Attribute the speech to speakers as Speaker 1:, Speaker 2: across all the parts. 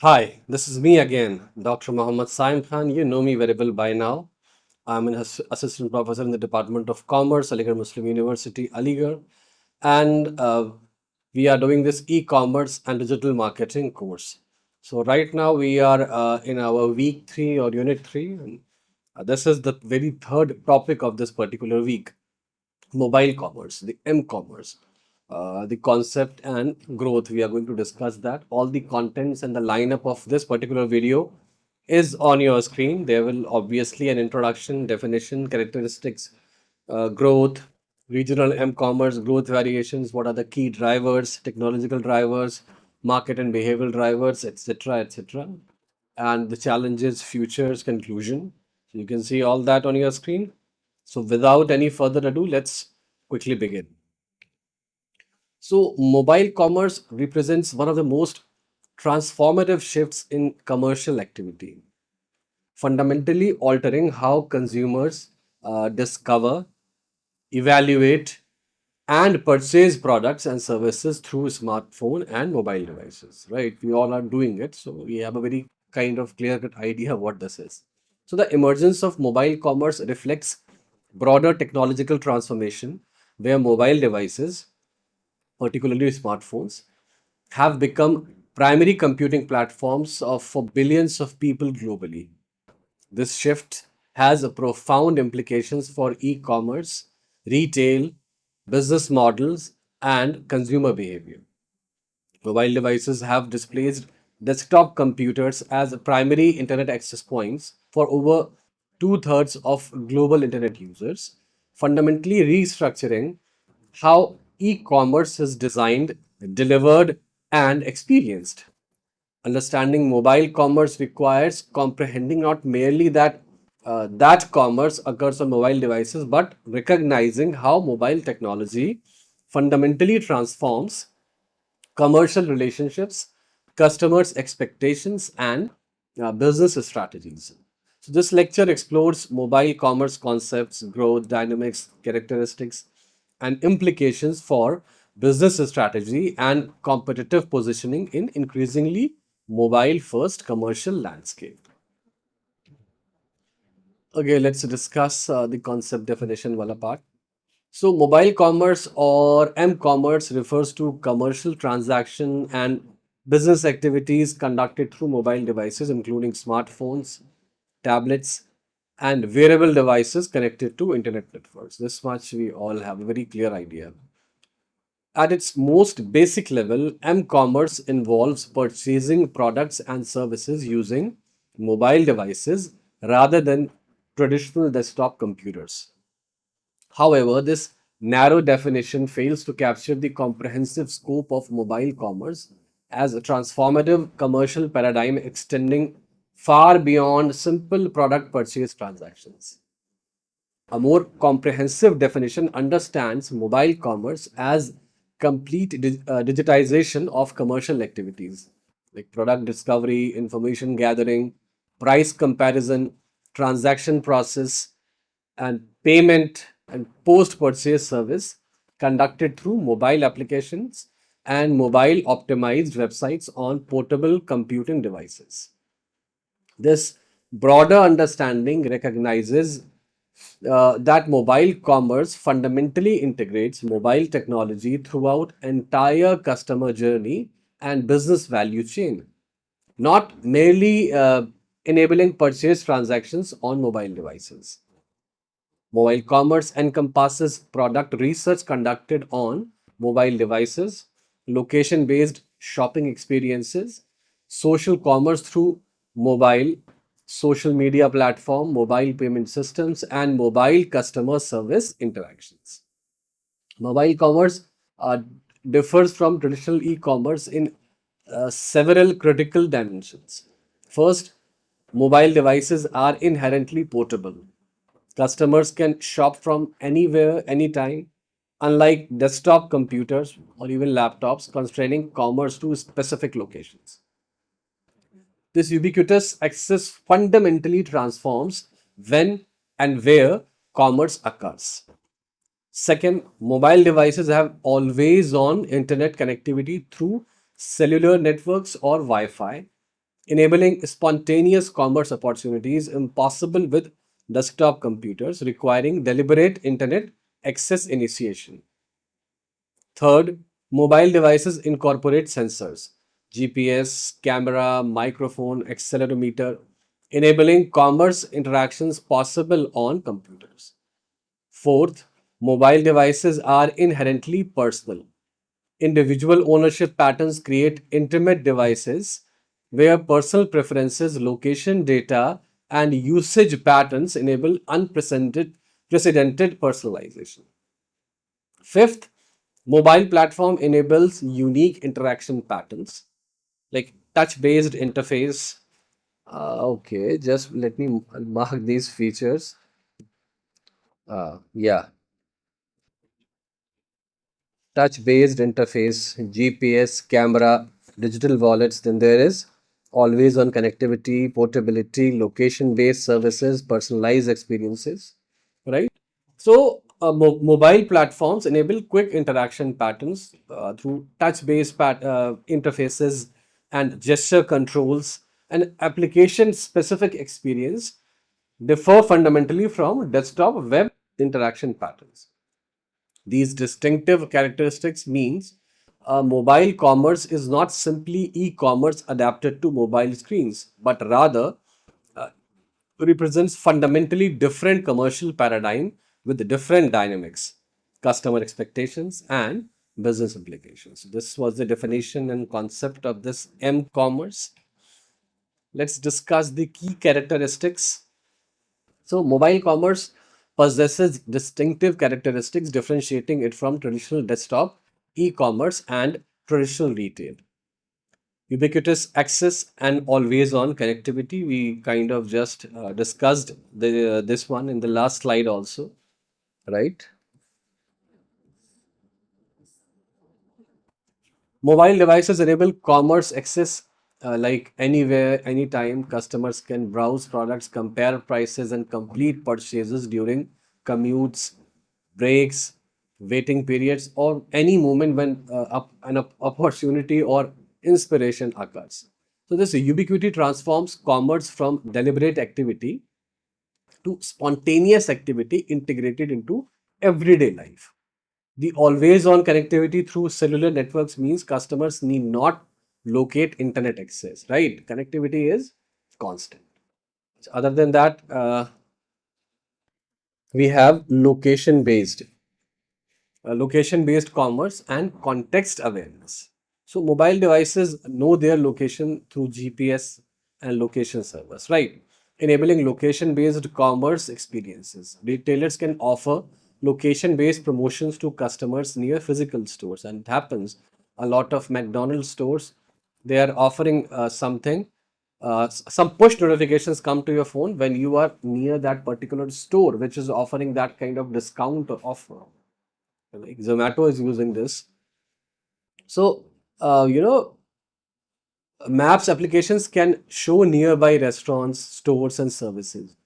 Speaker 1: Hi, this is me again, Dr. Mohammed Saim Khan. You know me very well by now. I'm an assistant professor in the Department of Commerce, Aligarh Muslim University, Aligarh, and we are doing this e-commerce and digital marketing course. So right now we are in our week three or unit three. And this is the very third topic of this particular week: mobile commerce, the m-commerce, the concept and growth. We are going to discuss that. All the contents and the lineup of this particular video is on your screen. There will obviously an introduction, definition, characteristics, growth, regional m-commerce, growth variations, what are the key drivers, technological drivers, market and behavioral drivers, etc., etc., and the challenges, futures, conclusion. So you can see all that on your screen. So without any further ado, let's quickly begin. So mobile commerce represents one of the most transformative shifts in commercial activity, fundamentally altering how consumers discover, evaluate, and purchase products and services through smartphone and mobile devices. Right? We all are doing it, so we have a very kind of clear-cut idea what this is. So the emergence of mobile commerce reflects broader technological transformation where mobile devices, particularly smartphones, have become primary computing platforms for billions of people globally. This shift has a profound implications for e-commerce, retail, business models, and consumer behavior. Mobile devices have displaced desktop computers as primary internet access points for over two-thirds of global internet users, fundamentally restructuring how e commerce is designed, delivered, and experienced. Understanding mobile commerce requires comprehending not merely that commerce occurs on mobile devices, but recognizing how mobile technology fundamentally transforms commercial relationships, customers' expectations, and business strategies. So, this lecture explores mobile commerce concepts, growth, dynamics, characteristics, and implications for business strategy and competitive positioning in increasingly mobile first commercial landscape. Okay, let's discuss the concept definition wala part. So, mobile commerce or m-commerce refers to commercial transaction and business activities conducted through mobile devices, including smartphones, tablets, and wearable devices connected to internet networks. This much we all have a very clear idea. At its most basic level, m-commerce involves purchasing products and services using mobile devices rather than traditional desktop computers. However, this narrow definition fails to capture the comprehensive scope of mobile commerce as a transformative commercial paradigm extending far beyond simple product purchase transactions. A more comprehensive definition understands mobile commerce as complete digitization of commercial activities like product discovery, information gathering, price comparison, transaction process, and payment and post purchase service conducted through mobile applications and mobile optimized websites on portable computing devices. This broader understanding recognizes that mobile commerce fundamentally integrates mobile technology throughout entire customer journey and business value chain, not merely enabling purchase transactions on mobile devices. Mobile commerce encompasses product research conducted on mobile devices, location based shopping experiences, social commerce through mobile, social media platform, mobile payment systems, and mobile customer service interactions. Mobile commerce differs from traditional e commerce in several critical dimensions. First, mobile devices are inherently portable. Customers can shop from anywhere, anytime, unlike desktop computers or even laptops constraining commerce to specific locations. This ubiquitous access fundamentally transforms when and where commerce occurs. Second, mobile devices have always on internet connectivity through cellular networks or Wi Fi, enabling spontaneous commerce opportunities impossible with desktop computers, requiring deliberate internet access initiation. Third, mobile devices incorporate sensors, GPS, camera, microphone, accelerometer, enabling commerce interactions possible on computers. Fourth, mobile devices are inherently personal. Individual ownership patterns create intimate devices where personal preferences, location data, and usage patterns enable unprecedented personalization. Fifth, mobile platform enables unique interaction patterns like touch based interface. Okay, just let me mark these features. Yeah, touch based interface, GPS, camera, digital wallets. Then there is always on connectivity, portability, location based services, personalized experiences, right? So, mobile platforms enable quick interaction patterns through touch-based interfaces and gesture controls, and application-specific experience differ fundamentally from desktop web interaction patterns. These distinctive characteristics means mobile commerce is not simply e-commerce adapted to mobile screens, but rather uh, represents fundamentally different commercial paradigm with different dynamics, customer expectations, and business implications. This was the definition and concept of this m-commerce. Let's discuss the key characteristics. So, mobile commerce possesses distinctive characteristics differentiating it from traditional desktop e-commerce and traditional retail. Ubiquitous access and always on connectivity. We kind of just discussed this one in the last slide also, right? Mobile devices enable commerce access like anywhere, anytime. Customers can browse products, compare prices, and complete purchases during commutes, breaks, waiting periods, or any moment when an opportunity or inspiration occurs. So, this ubiquity transforms commerce from deliberate activity to spontaneous activity integrated into everyday life. The always on connectivity through cellular networks means customers need not locate internet access, right? Connectivity is constant. Other than that, we have location based commerce and context awareness. So, mobile devices know their location through GPS and location servers, right? Enabling location based commerce experiences. Retailers can offer location based promotions to customers near physical stores, and it happens a lot of McDonald's stores. They are offering something. Some push notifications come to your phone when you are near that particular store, which is offering that kind of discount or offer. Like Zomato is using this. So, maps applications can show nearby restaurants, stores, and services.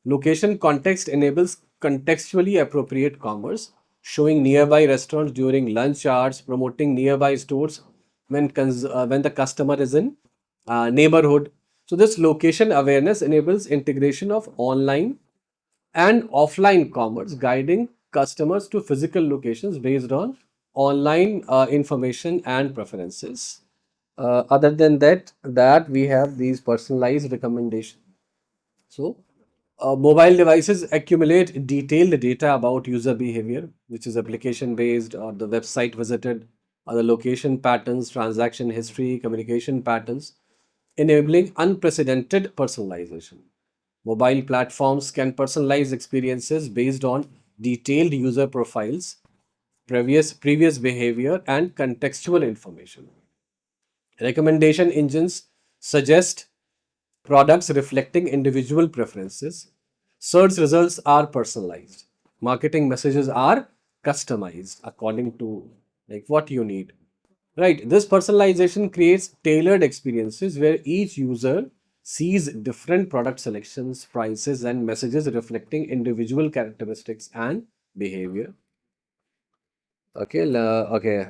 Speaker 1: Location context enables contextually appropriate commerce, showing nearby restaurants during lunch hours, promoting nearby stores when the customer is in neighborhood. So, this location awareness enables integration of online and offline commerce, guiding customers to physical locations based on online information and preferences. Other than that we have these personalized recommendations. So, mobile devices accumulate detailed data about user behavior, which is application based or the website visited, or the location patterns, transaction history, communication patterns, enabling unprecedented personalization. Mobile platforms can personalize experiences based on detailed user profiles, previous behavior, and contextual information. Recommendation engines suggest products reflecting individual preferences. Search results are personalized. Marketing messages are customized according to like what you need. Right. This personalization creates tailored experiences where each user sees different product selections, prices, and messages reflecting individual characteristics and behavior. Okay.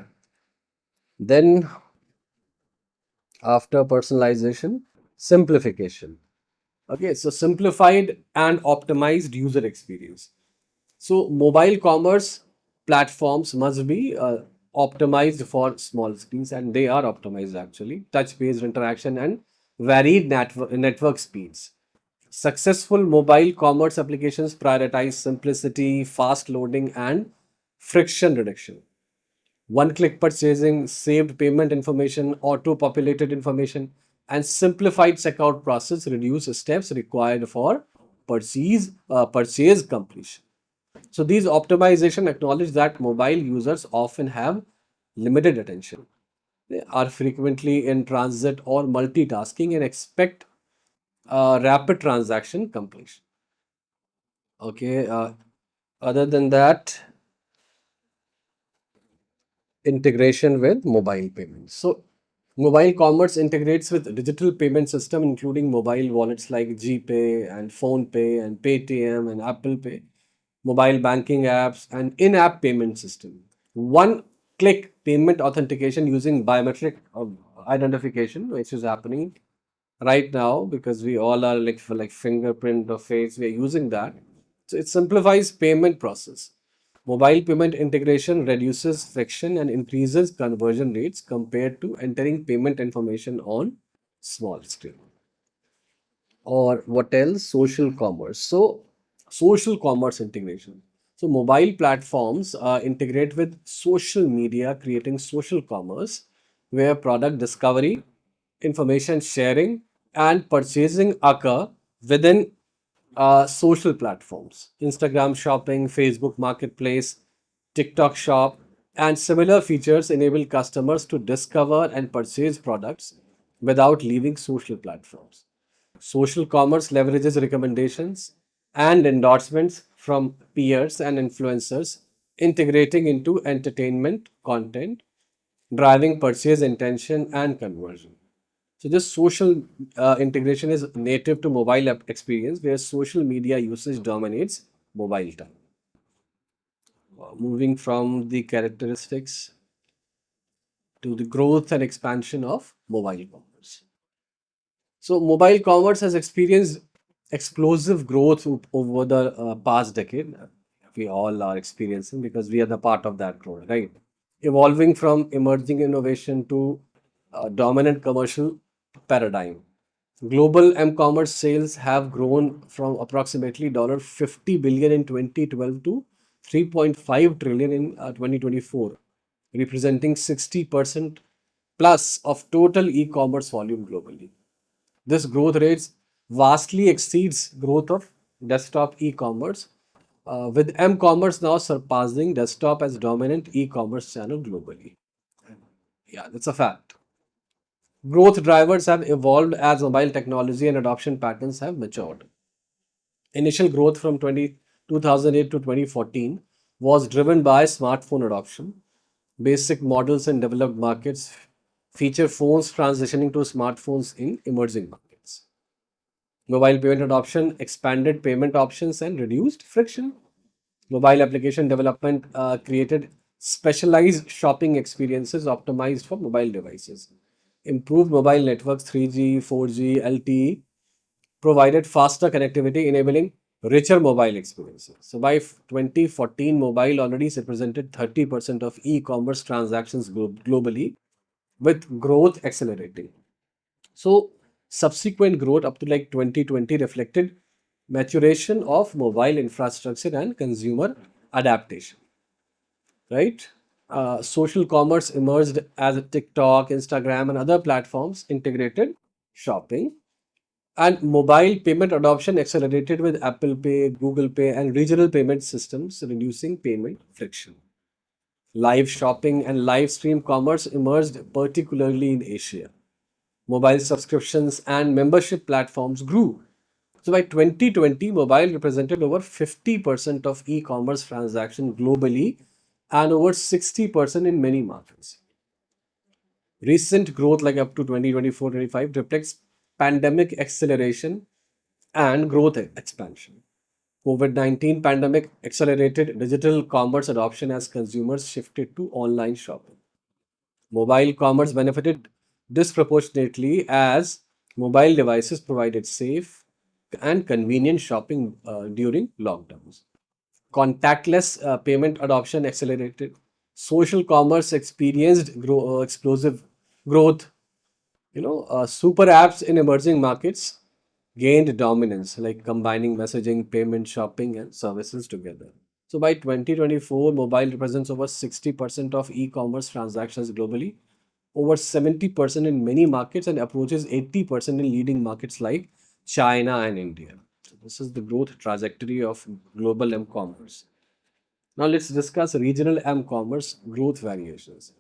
Speaker 1: Then after personalization. Simplification. Okay, so simplified and optimized user experience. So mobile commerce platforms must be optimized for small screens, and they are optimized actually. Touch-based interaction and varied network speeds. Successful mobile commerce applications prioritize simplicity, fast loading, and friction reduction. One click purchasing, saved payment information, auto populated information, and simplified checkout process reduce steps required for purchase completion. So these optimization acknowledge that mobile users often have limited attention. They are frequently in transit or multitasking and expect rapid transaction completion. Okay. Other than that, integration with mobile payments. So mobile commerce integrates with digital payment system, including mobile wallets like GPay and PhonePay and Paytm and Apple Pay, mobile banking apps, and in-app payment system. One-click payment authentication using biometric identification, which is happening right now because we all are like for like fingerprint or face, we are using that. So it simplifies payment process. Mobile payment integration reduces friction and increases conversion rates compared to entering payment information on small screen. Or what else? Social commerce. So social commerce integration. So mobile platforms integrate with social media, creating social commerce where product discovery, information sharing, and purchasing occur within social platforms. Instagram shopping, Facebook marketplace, TikTok shop, and similar features enable customers to discover and purchase products without leaving social platforms. Social commerce leverages recommendations and endorsements from peers and influencers, integrating into entertainment content, driving purchase intention and conversion. So, this social integration is native to mobile app experience where social media usage dominates mobile time. Moving from the characteristics to the growth and expansion of mobile commerce. So, mobile commerce has experienced explosive growth over the past decade. We all are experiencing because we are the part of that growth, right? Evolving from emerging innovation to dominant commercial paradigm. Global m-commerce sales have grown from approximately $50 billion in 2012 to 3.5 trillion in 2024, representing 60% plus of total e-commerce volume globally. This growth rate vastly exceeds growth of desktop e-commerce, with m-commerce now surpassing desktop as dominant e-commerce channel globally. Yeah, that's a fact. Growth drivers have evolved as mobile technology and adoption patterns have matured. Initial growth from 2008 to 2014 was driven by smartphone adoption. Basic models in developed markets feature phones transitioning to smartphones in emerging markets. Mobile payment adoption expanded payment options and reduced friction. Mobile application development created specialized shopping experiences optimized for mobile devices. Improved mobile networks 3G, 4G, LTE provided faster connectivity, enabling richer mobile experiences. So by 2014, mobile already represented 30% of e-commerce transactions globally, with growth accelerating. So subsequent growth up to like 2020 reflected maturation of mobile infrastructure and consumer adaptation, right? Social commerce emerged as TikTok, Instagram, and other platforms integrated shopping, and mobile payment adoption accelerated with Apple Pay, Google Pay, and regional payment systems, reducing payment friction. Live shopping and live stream commerce emerged particularly in Asia. Mobile subscriptions and membership platforms grew. So by 2020, mobile represented over 50% of e-commerce transactions globally and over 60% in many markets. Recent growth, like up to 2024-25, reflects pandemic acceleration and growth expansion. COVID-19 pandemic accelerated digital commerce adoption as consumers shifted to online shopping. Mobile commerce benefited disproportionately as Mobile devices provided safe and convenient shopping during lockdowns. Contactless payment adoption accelerated. Social commerce experienced explosive growth. Super apps in emerging markets gained dominance, like combining messaging, payment, shopping, and services together. So by 2024, mobile represents over 60% of e-commerce transactions globally, over 70% in many markets, and approaches 80% in leading markets like China and India. So this is the growth trajectory of global m-commerce. Now let's discuss regional m-commerce growth variations.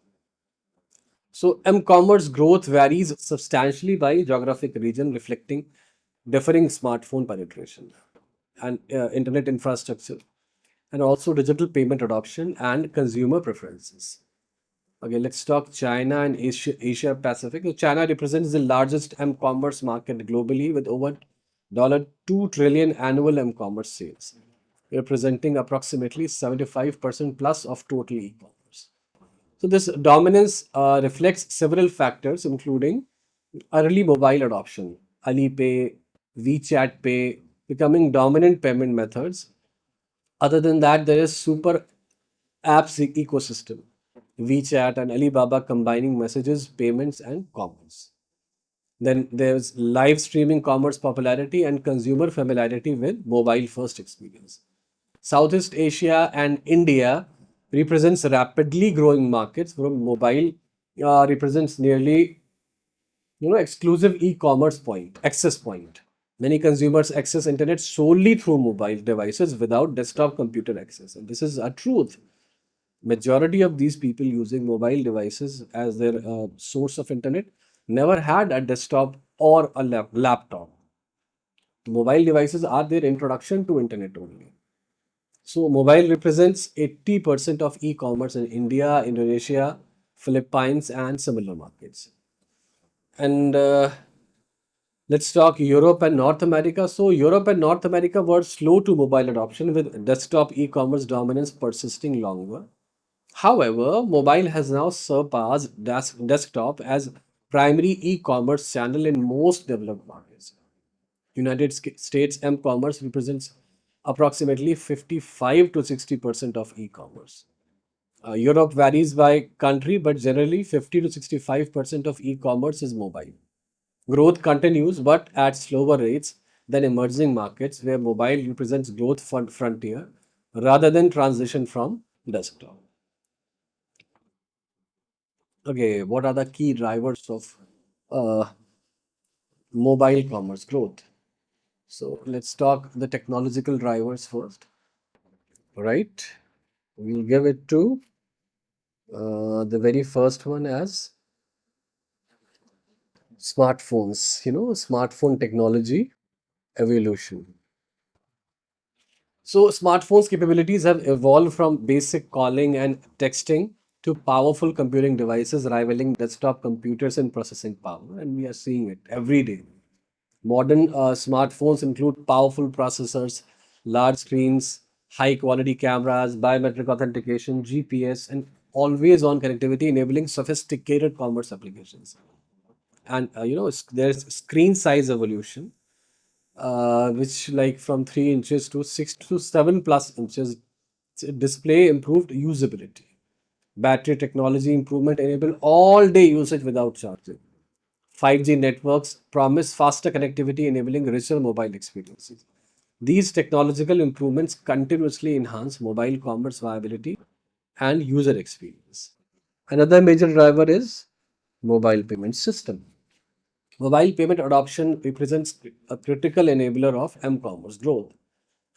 Speaker 1: So m-commerce growth varies substantially by geographic region, reflecting differing smartphone penetration and internet infrastructure, and also digital payment adoption and consumer preferences. Okay, let's talk China and Asia Pacific. So China represents the largest m-commerce market globally with over $2 trillion annual m-commerce sales, representing approximately 75% plus of total e-commerce. So this dominance reflects several factors, including early mobile adoption, Alipay, WeChat Pay becoming dominant payment methods. Other than that, there is super apps ecosystem, WeChat and Alibaba combining messages, payments, and commerce. Then there's live streaming commerce popularity and consumer familiarity with mobile first experience. Southeast Asia and India represents rapidly growing markets where mobile represents nearly exclusive e-commerce point, access point. Many consumers access internet solely through mobile devices without desktop computer access. And this is a truth. Majority of these people using mobile devices as their source of internet never had a desktop or a laptop. Mobile devices are their introduction to internet only. So mobile represents 80% of e-commerce in India, Indonesia, Philippines, and similar markets. And let's talk Europe and North America. So Europe and North America were slow to mobile adoption with desktop e-commerce dominance persisting longer. However, mobile has now surpassed desktop as primary e-commerce channel in most developed markets. United States m-commerce represents approximately 55 to 60% of e-commerce. Europe varies by country, but generally 50 to 65% of e-commerce is mobile. Growth continues, but at slower rates than emerging markets where mobile represents growth frontier rather than transition from desktop. Okay, what are the key drivers of uh, mobile commerce growth? So let's talk the technological drivers first, right? We'll give it to the very first one as smartphones, smartphone technology evolution. So, smartphones' capabilities have evolved from basic calling and texting to powerful computing devices rivaling desktop computers in processing power, and we are seeing it every day. Modern smartphones include powerful processors, large screens, high quality cameras, biometric authentication, GPS, and always on connectivity, enabling sophisticated commerce applications. And there's screen size evolution, which like from 3 inches to 6 to 7 plus inches. Display improved usability. Battery technology improvement enable all day usage without charging. 5G networks promise faster connectivity, enabling richer mobile experiences. These technological improvements continuously enhance mobile commerce viability and user experience. Another major driver is mobile payment system. Mobile payment adoption represents a critical enabler of m-commerce growth.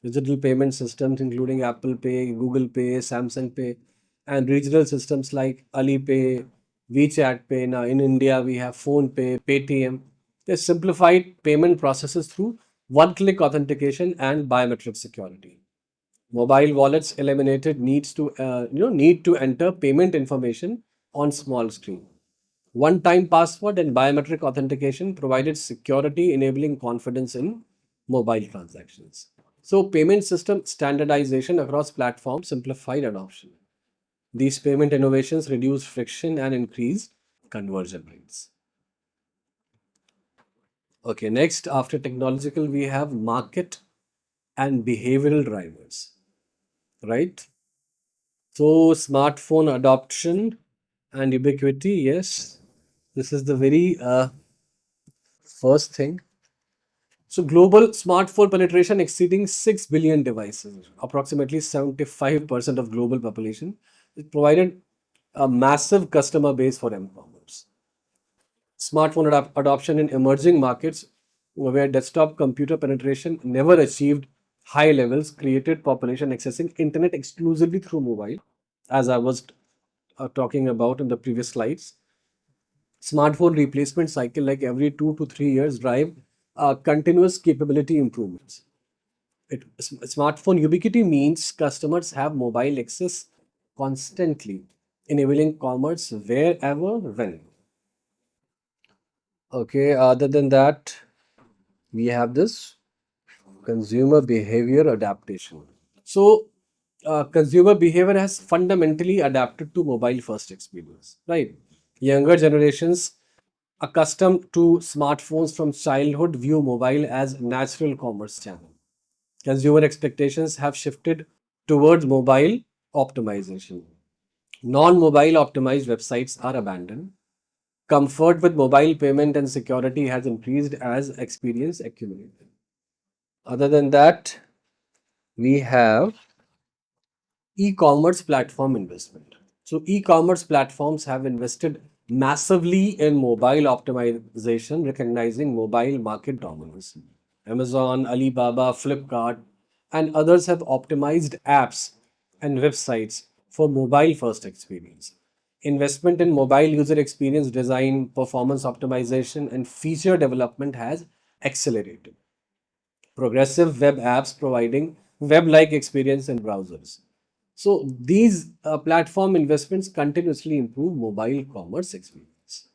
Speaker 1: Digital payment systems including Apple Pay, Google Pay, Samsung Pay, and regional systems like Alipay, WeChat Pay. Now in India, we have PhonePe, Paytm. They simplified payment processes through one-click authentication and biometric security. Mobile wallets eliminated need to enter payment information on small screen. One-time password and biometric authentication provided security, enabling confidence in mobile transactions. So, payment system standardization across platforms simplified adoption. These payment innovations reduced friction and increased conversion rates. Okay, next after technological, we have market and behavioral drivers, right? So, smartphone adoption and ubiquity, yes, this is the very first thing. So, global smartphone penetration exceeding 6 billion devices, approximately 75% of global population. It provided a massive customer base for m-commerce. Smartphone adoption in emerging markets where desktop computer penetration never achieved high levels created population accessing internet exclusively through mobile, as I was talking about in the previous slides. Smartphone replacement cycle, like every 2 to 3 years, drive continuous capability improvements. Smartphone ubiquity means customers have mobile access constantly, enabling commerce wherever, when. Okay, other than that, we have this consumer behavior adaptation. So, consumer behavior has fundamentally adapted to mobile first experience, right? Younger generations accustomed to smartphones from childhood view mobile as natural commerce channel. Consumer expectations have shifted towards mobile optimization. Non-mobile optimized websites are abandoned. Comfort with mobile payment and security has increased as experience accumulated. Other than that, we have e-commerce platform investment. So e-commerce platforms have invested massively in mobile optimization, recognizing mobile market dominance. Amazon, Alibaba, Flipkart, and others have optimized apps and websites for mobile first experience. Investment in mobile user experience design, performance optimization, and feature development has accelerated. Progressive web apps providing web-like experience in browsers. So these platform investments continuously improve mobile commerce experience.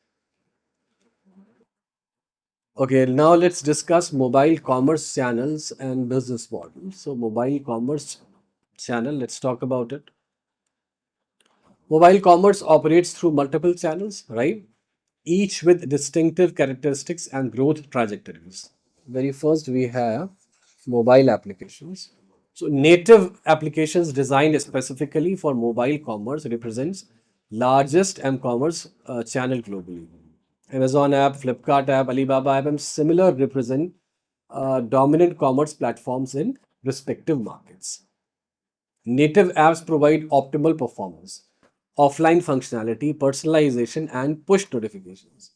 Speaker 1: Okay, now let's discuss mobile commerce channels and business models. So mobile commerce channel, let's talk about it. Mobile commerce operates through multiple channels, right? Each with distinctive characteristics and growth trajectories. Very first, we have mobile applications. So, native applications designed specifically for mobile commerce represents largest m-commerce channel globally. Amazon app, Flipkart app, Alibaba app, and similar represent dominant commerce platforms in respective markets. Native apps provide optimal performance, offline functionality, personalization, and push notifications.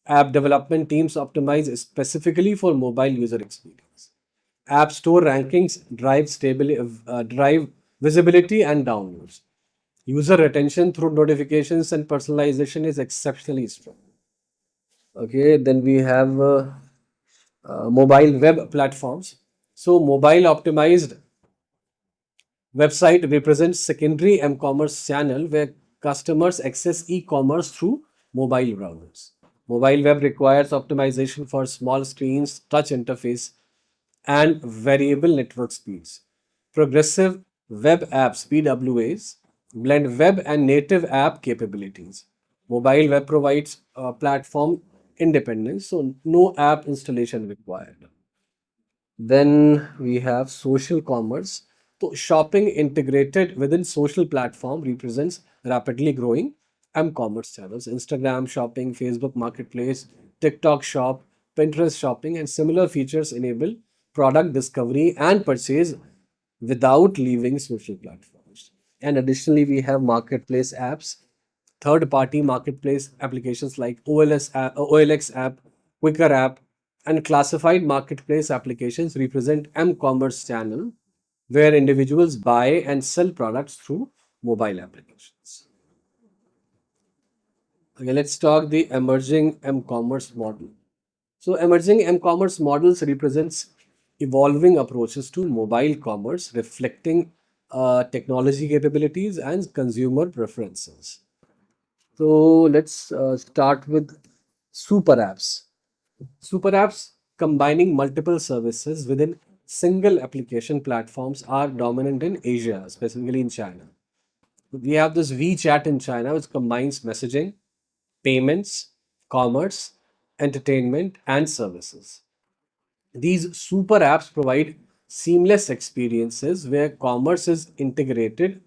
Speaker 1: App development teams optimize specifically for mobile user experience. App Store rankings drive visibility and downloads. User retention through notifications and personalization is exceptionally strong. Okay, then we have mobile web platforms. So, mobile optimized website represents secondary m-commerce channel where customers access e-commerce through mobile browsers. Mobile web requires optimization for small screens, touch interface, and variable network speeds. Progressive web apps (PWAs) blend web and native app capabilities. Mobile web provides platform independence, so no app installation required. Then we have social commerce. So shopping integrated within social platform represents rapidly growing m-commerce channels. Instagram shopping, Facebook Marketplace, TikTok Shop, Pinterest shopping, and similar features enable product discovery and purchase without leaving social platforms. And additionally, we have marketplace apps, third-party marketplace applications like OLX app, Quicker app, and classified marketplace applications represent m-commerce channel where individuals buy and sell products through mobile applications. Okay, let's talk the emerging m-commerce model. So emerging m-commerce models represents evolving approaches to mobile commerce reflecting technology capabilities and consumer preferences. So let's start with super apps. Super apps combining multiple services within single application platforms are dominant in Asia, specifically in China. We have this WeChat in China, which combines messaging, payments, commerce, entertainment, and services. These super apps provide seamless experiences where commerce is integrated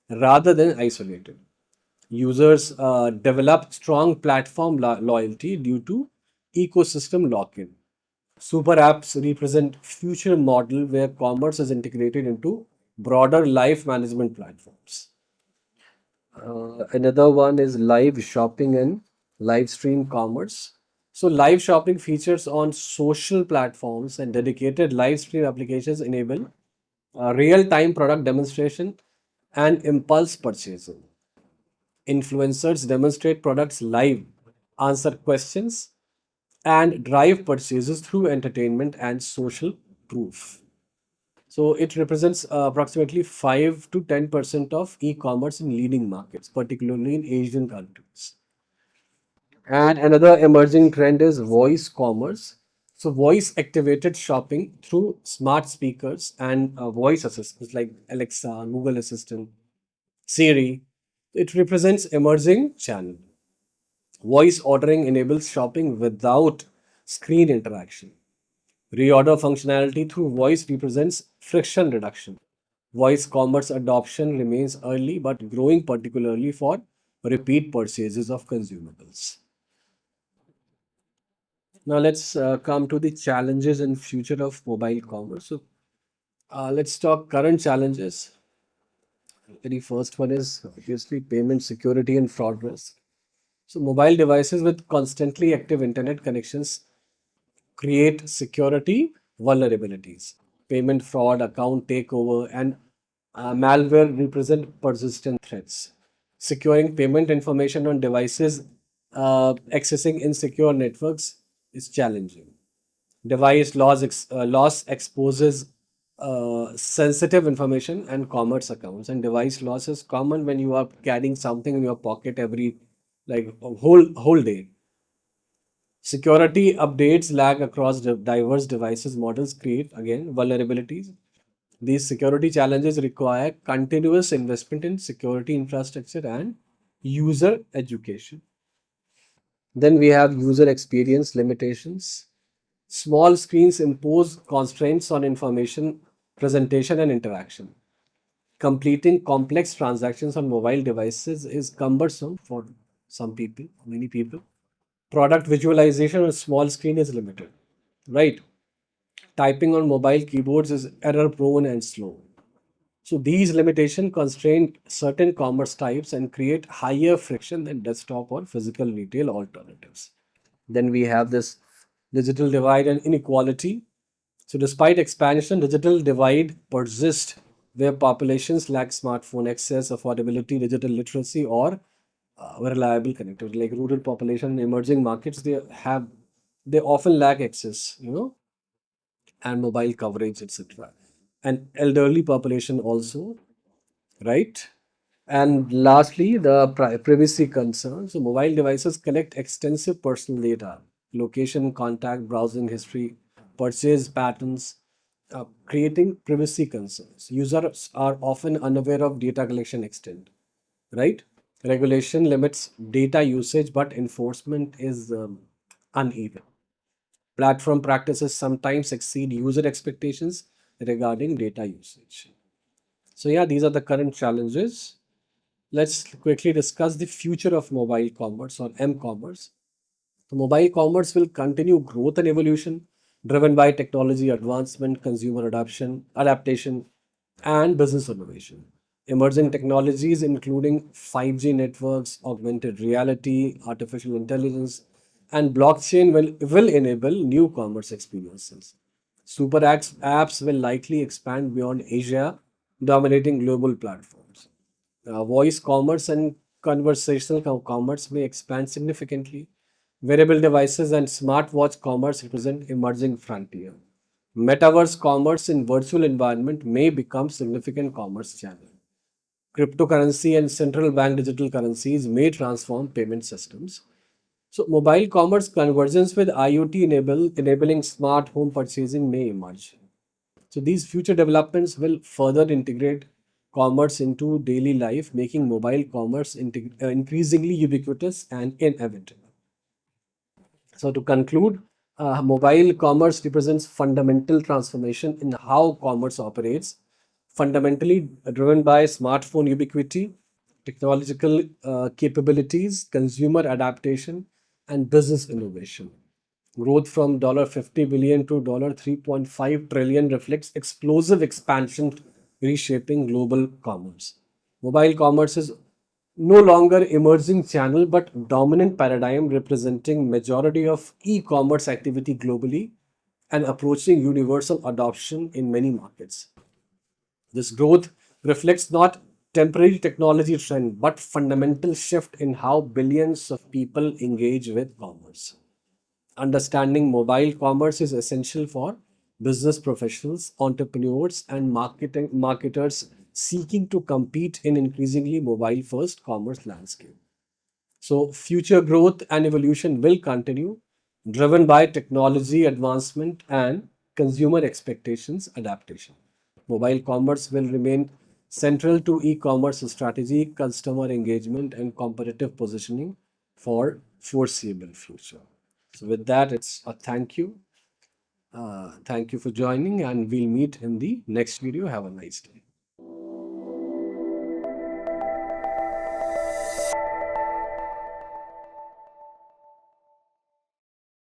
Speaker 1: rather than isolated. Users develop strong platform loyalty due to ecosystem lock-in. Super apps represent future model where commerce is integrated into broader life management platforms. Another one is live shopping and live stream commerce. So, live shopping features on social platforms and dedicated live stream applications enable real time product demonstration and impulse purchasing. Influencers demonstrate products live, answer questions, and drive purchases through entertainment and social proof. So it represents approximately 5 to 10% of e-commerce in leading markets, particularly in Asian countries. And another emerging trend is voice commerce. So voice activated shopping through smart speakers and voice assistants like Alexa, Google Assistant, Siri. It represents emerging channel. Voice ordering enables shopping without screen interaction. Reorder functionality through voice represents friction reduction. Voice commerce adoption remains early but growing, particularly for repeat purchases of consumables. Now let's come to the challenges and future of mobile commerce. So let's talk current challenges. Very first one is obviously payment security and fraud risk. So mobile devices with constantly active internet connections create security vulnerabilities. Payment fraud, account takeover, and malware represent persistent threats. Securing payment information on devices accessing insecure networks is challenging. Device loss exposes sensitive information and commerce accounts, and device loss is common when you are carrying something in your pocket every like a whole day. Security updates lag across diverse devices. Models create again vulnerabilities. These security challenges require continuous investment in security infrastructure and user education. Then we have user experience limitations. Small screens impose constraints on information presentation and interaction. Completing complex transactions on mobile devices is cumbersome for some people, many people. Product visualization on small screen is limited, right? Typing on mobile keyboards is error prone and slow. So these limitations constrain certain commerce types and create higher friction than desktop or physical retail alternatives. Then we have this digital divide and inequality. So despite expansion, digital divide persists where populations lack smartphone access, affordability, digital literacy, or reliable connectivity. Like rural population in emerging markets, they often lack access, and mobile coverage, etc. And elderly population also, right? And lastly, the privacy concerns. So mobile devices collect extensive personal data, location, contact, browsing history, purchase patterns, creating privacy concerns. Users are often unaware of data collection extent, right? Regulation limits data usage, but enforcement is uneven. Platform practices sometimes exceed user expectations regarding data usage. So, yeah, these are the current challenges. Let's quickly discuss the future of mobile commerce or m-commerce. So mobile commerce will continue growth and evolution driven by technology advancement, consumer adaptation, and business innovation. Emerging technologies including 5G networks, augmented reality, artificial intelligence, and blockchain will enable new commerce experiences. Apps will likely expand beyond Asia, dominating global platforms. Voice commerce and conversational commerce may expand significantly. Wearable devices and smartwatch commerce represent emerging frontier. Metaverse commerce in virtual environment may become significant commerce channel. Cryptocurrency and central bank digital currencies may transform payment systems. So mobile commerce convergence with IoT enabling smart home purchasing may emerge. So these future developments will further integrate commerce into daily life, making mobile commerce increasingly ubiquitous and inevitable. So, to conclude, mobile commerce represents fundamental transformation in how commerce operates, fundamentally driven by smartphone ubiquity, technological capabilities, consumer adaptation, and business innovation. Growth from $50 billion to $3.5 trillion reflects explosive expansion reshaping global commerce. Mobile commerce is no longer emerging channel but dominant paradigm representing majority of e-commerce activity globally and approaching universal adoption in many markets. This growth reflects not temporary technology trend but fundamental shift in how billions of people engage with commerce. Understanding mobile commerce is essential for business professionals, entrepreneurs, and marketers seeking to compete in increasingly mobile first commerce landscape. So, future growth and evolution will continue, driven by technology advancement and consumer expectations adaptation. Mobile commerce will remain central to e commerce strategy, customer engagement, and competitive positioning for foreseeable future. So, with that, it's a thank you. Thank you for joining, and we'll meet in the next video. Have a nice day.